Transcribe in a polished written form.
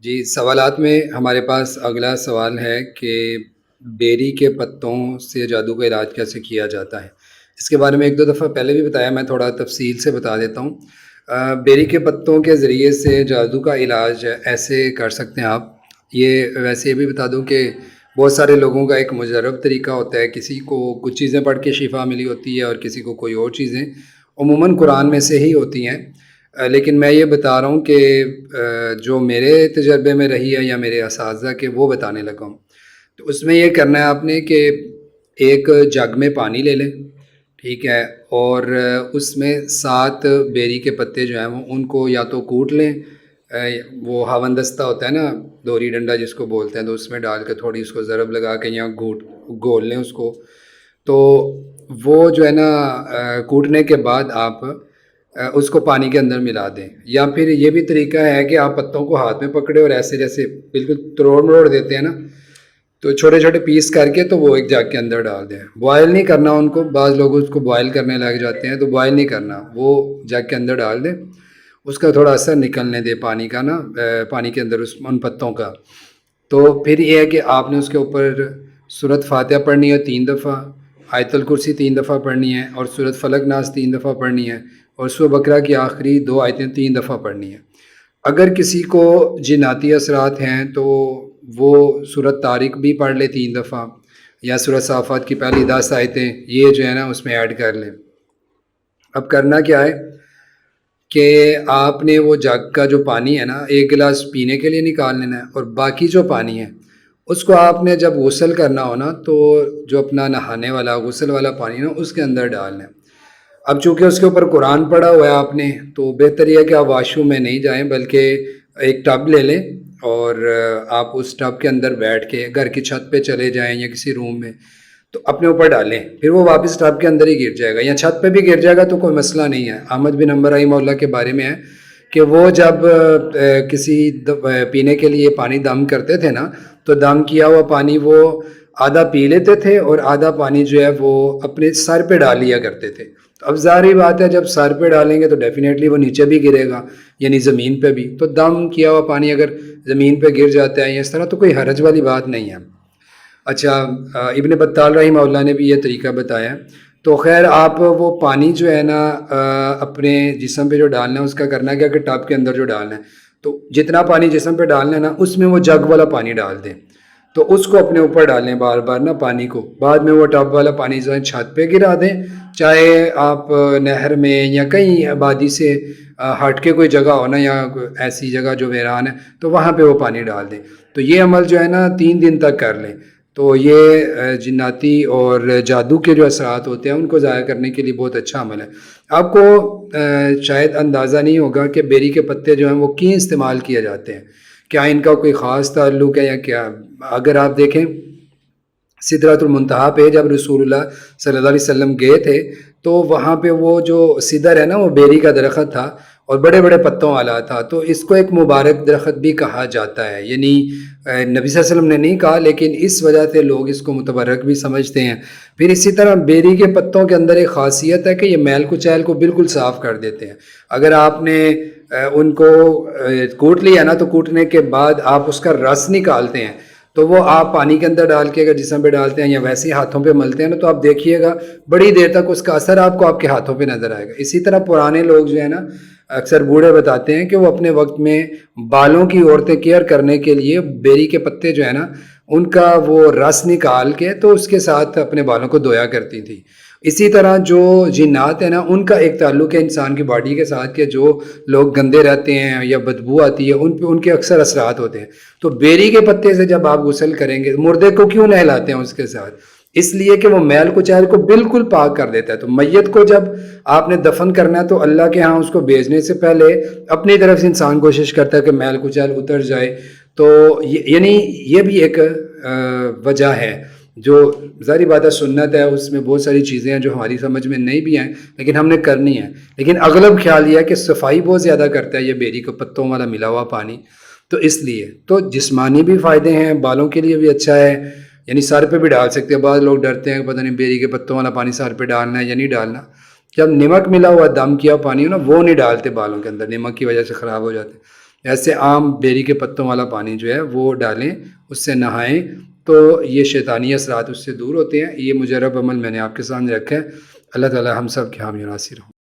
جی، سوالات میں ہمارے پاس اگلا سوال ہے کہ بیری کے پتوں سے جادو کا علاج کیسے کیا جاتا ہے؟ اس کے بارے میں 1-2 دفعہ پہلے بھی بتایا، میں تھوڑا تفصیل سے بتا دیتا ہوں۔ بیری کے پتوں کے ذریعے سے جادو کا علاج ایسے کر سکتے ہیں آپ۔ ویسے یہ بھی بتا دوں کہ بہت سارے لوگوں کا ایک مجرب طریقہ ہوتا ہے، کسی کو کچھ چیزیں پڑھ کے شفا ملی ہوتی ہے اور کسی کو کوئی اور چیزیں، عموماً قرآن میں سے ہی ہوتی ہیں۔ لیکن میں یہ بتا رہا ہوں کہ جو میرے تجربے میں رہی ہے یا میرے اساتذہ کے وہ بتانے لگا ہوں۔ تو اس میں یہ کرنا ہے آپ نے کہ ایک جگ میں پانی لے لیں، ٹھیک ہے، اور اس میں 7 بیری کے پتے جو ہیں وہ ان کو یا تو کوٹ لیں، وہ ہاون دستہ ہوتا ہے نا، دوری ڈنڈا جس کو بولتے ہیں، تو اس میں ڈال کے تھوڑی اس کو ضرب لگا کے یا گھول لیں اس کو۔ تو وہ جو ہے نا کوٹنے کے بعد آپ اس کو پانی کے اندر ملا دیں، یا پھر یہ بھی طریقہ ہے کہ آپ پتوں کو ہاتھ میں پکڑے اور ایسے جیسے بالکل تروڑ مروڑ دیتے ہیں نا، تو چھوٹے چھوٹے پیس کر کے تو وہ ایک جگ کے اندر ڈال دیں۔ بوائل نہیں کرنا ان کو، بعض لوگ اس کو بوائل کرنے لگ جاتے ہیں، تو بوائل نہیں کرنا، وہ جگ کے اندر ڈال دیں، اس کا تھوڑا اثر نکلنے دے پانی کا نا، پانی کے اندر ان پتوں کا۔ تو پھر یہ ہے کہ آپ نے اس کے اوپر سورۃ فاتحہ پڑھنی ہے 3 دفعہ، آیت الکرسی 3 دفعہ پڑھنی ہے، اور سورۃ فلق ناس 3 دفعہ پڑھنی ہے، اور سورہ بقرہ کی آخری 2 آیتیں 3 دفعہ پڑھنی ہیں۔ اگر کسی کو جناتی اثرات ہیں تو وہ سورۃ طارق بھی پڑھ لے 3 دفعہ، یا سورۃ صافات کی پہلی 10 آیتیں، یہ جو ہے نا اس میں ایڈ کر لیں۔ اب کرنا کیا ہے کہ آپ نے وہ جگ کا جو پانی ہے نا، 1 گلاس پینے کے لیے نکال لینا ہے، اور باقی جو پانی ہے اس کو آپ نے جب غسل کرنا ہو نا، تو جو اپنا نہانے والا غسل والا پانی نا اس کے اندر ڈالنا ہے۔ اب چونکہ اس کے اوپر قرآن پڑھا ہوا ہے آپ نے، تو بہتر یہ ہے کہ آپ واش روم میں نہیں جائیں، بلکہ ایک ٹب لے لیں، اور آپ اس ٹب کے اندر بیٹھ کے گھر کی چھت پہ چلے جائیں یا کسی روم میں، تو اپنے اوپر ڈالیں، پھر وہ واپس ٹب کے اندر ہی گر جائے گا، یا چھت پہ بھی گر جائے گا تو کوئی مسئلہ نہیں ہے۔ احمد بن حنبل رحمہ اللہ کے بارے میں ہے کہ وہ جب کسی پینے کے لیے پانی دم کرتے تھے نا، تو دم کیا ہوا پانی وہ آدھا پی لیتے تھے، اور آدھا پانی جو ہے وہ اپنے سر پہ ڈال لیا کرتے تھے۔ تو اب ظاہری بات ہے، جب سر پہ ڈالیں گے تو ڈیفینیٹلی وہ نیچے بھی گرے گا، یعنی زمین پہ بھی، تو دم کیا ہوا پانی اگر زمین پہ گر جاتا ہے یا اس طرح تو کوئی حرج والی بات نہیں ہے۔ اچھا، ابن بطال رحمہ اللہ نے بھی یہ طریقہ بتایا ہے۔ تو خیر، آپ وہ پانی جو ہے نا اپنے جسم پہ جو ڈالنا ہے اس کا کرنا کیا کہ ٹب کے اندر جو ڈالنا ہے، تو جتنا پانی جسم پہ ڈالنا ہے نا اس میں وہ جگ والا پانی ڈال دیں، تو اس کو اپنے اوپر ڈالیں بار بار نا پانی کو، بعد میں وہ ٹب والا پانی جو ہے چھت پہ گرا دیں، چاہے آپ نہر میں یا کہیں آبادی سے ہٹ کے کوئی جگہ ہو نا، یا ایسی جگہ جو ویران ہے تو وہاں پہ وہ پانی ڈال دیں۔ تو یہ عمل جو ہے نا 3 دن تک کر لیں، تو یہ جناتی اور جادو کے جو اثرات ہوتے ہیں ان کو ضائع کرنے کے لیے بہت اچھا عمل ہے۔ آپ کو شاید اندازہ نہیں ہوگا کہ بیری کے پتے جو ہیں وہ کیوں استعمال کیے جاتے ہیں، کیا ان کا کوئی خاص تعلق ہے یا کیا؟ اگر آپ دیکھیں سدرۃ المنتہا پہ جب رسول اللہ صلی اللہ علیہ وسلم گئے تھے، تو وہاں پہ وہ جو سدر ہے نا وہ بیری کا درخت تھا اور بڑے بڑے پتوں والا تھا، تو اس کو ایک مبارک درخت بھی کہا جاتا ہے، یعنی نبی صلی اللہ علیہ وسلم نے نہیں کہا، لیکن اس وجہ سے لوگ اس کو متبرک بھی سمجھتے ہیں۔ پھر اسی طرح بیری کے پتوں کے اندر ایک خاصیت ہے کہ یہ میل کچیل کو بالکل صاف کر دیتے ہیں۔ اگر آپ نے ان کو کوٹ لیا نا، تو کوٹنے کے بعد آپ اس کا رس نکالتے ہیں، تو وہ آپ پانی کے اندر ڈال کے اگر جسم پہ ڈالتے ہیں یا ویسے ہی ہاتھوں پہ ملتے ہیں نا، تو آپ دیکھیے گا بڑی دیر تک اس کا اثر آپ کو آپ کے ہاتھوں پہ نظر آئے گا۔ اسی طرح پرانے لوگ جو ہے نا، اکثر بوڑھے بتاتے ہیں کہ وہ اپنے وقت میں بالوں کی عورتیں کیئر کرنے کے لیے بیری کے پتے جو ہے نا ان کا وہ رس نکال کے تو اس کے ساتھ اپنے بالوں کو دھویا کرتی تھی۔ اسی طرح جو جنات ہیں نا ان کا ایک تعلق ہے انسان کی باڈی کے ساتھ، کہ جو لوگ گندے رہتے ہیں یا بدبو آتی ہے ان پہ ان کے اکثر اثرات ہوتے ہیں۔ تو بیری کے پتے سے جب آپ غسل کریں گے، مردے کو کیوں نہلاتے ہیں اس کے ساتھ؟ اس لیے کہ وہ میل کچیل کو بالکل پاک کر دیتا ہے۔ تو میت کو جب آپ نے دفن کرنا ہے تو اللہ کے ہاں اس کو بھیجنے سے پہلے اپنی طرف سے انسان کوشش کرتا ہے کہ میل کچیل اتر جائے۔ تو یعنی یہ بھی ایک وجہ ہے، جو ظاہری بات ہے سنت ہے، اس میں بہت ساری چیزیں ہیں جو ہماری سمجھ میں نہیں بھی ہیں لیکن ہم نے کرنی ہے۔ لیکن اغلب خیال یہ ہے کہ صفائی بہت زیادہ کرتا ہے یہ بیری کے پتوں والا ملا ہوا پانی، تو اس لیے تو جسمانی بھی فائدے ہیں، بالوں کے لیے بھی اچھا ہے، یعنی سر پہ بھی ڈال سکتے ہیں۔ بعض لوگ ڈرتے ہیں کہ پتہ نہیں بیری کے پتوں والا پانی سر پہ ڈالنا ہے یا نہیں ڈالنا۔ جب نمک ملا ہوا دم کیا پانی ہو نا وہ نہیں ڈالتے بالوں کے اندر، نمک کی وجہ سے خراب ہو جاتے ہیں۔ ایسے عام بیری کے پتوں والا پانی جو ہے وہ ڈالیں، اس سے نہائیں، تو یہ شیطانی اثرات اس سے دور ہوتے ہیں۔ یہ مجرب عمل میں نے آپ کے سامنے رکھا ہے۔ اللہ تعالی ہم سب کے حامی و ناصر ہوں۔